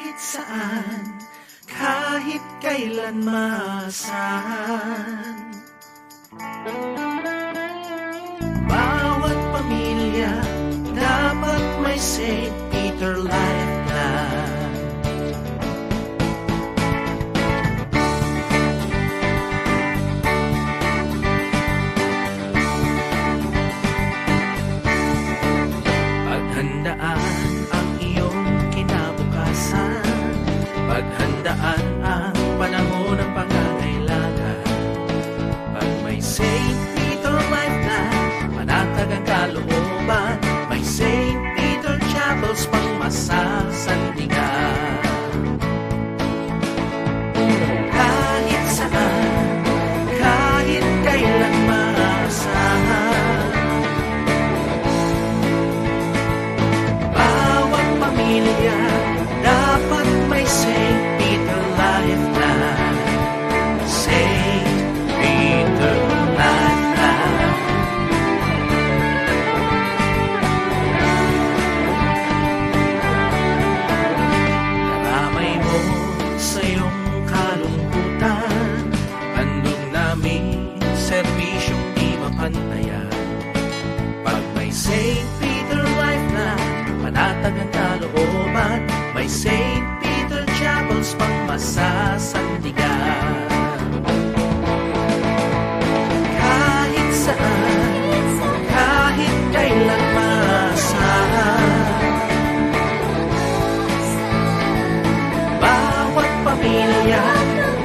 kahit saan, kahit kailan maasahan. Bawat pamilya dapat may St. Peter Life Plan. Paghandaan ang iyong kinabukasan, paghandaan ang panahon ng pangangailangan. Pag may St. Peter Life Plan, panatag ang kalooban, may St. Peter Chapels pang masasandigan. Kahit saan, kahit kailan maasahan, bawat pamilya dapat may St. Peter Life Plan. St. Peter Life Plan. Karamay mo sa iyong kalungkutan, handog naming serbisyong di mapantayan. Pag may St. Peter Life Plan, panatag ang kalooban, may St. Peter Chapels pang masasandigan. Kahit saan, kahit kailan maasahan, bawat pamilya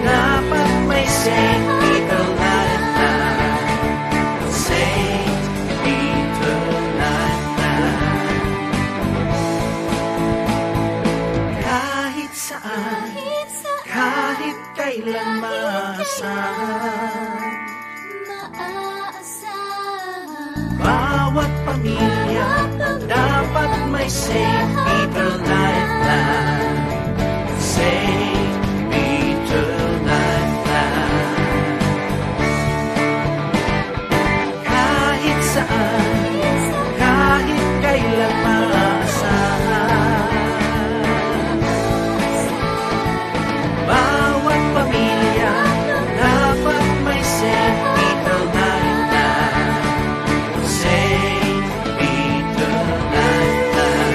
dapat may St. Peter Life Plan. St. Peter Life Plan. Kahit saan, kahit kailan maasahan, bawat pamilya dapat may St. Peter Life Plan. St. Peter Life Plan. Kahit saan, kahit kailan maasahan, bawat pamilya dapat may St. Peter Life Plan. St. Peter Life Plan.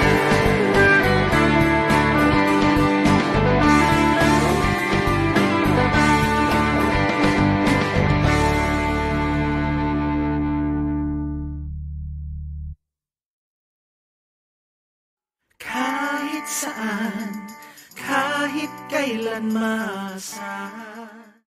Kahit saan, kahit kailan maasahan.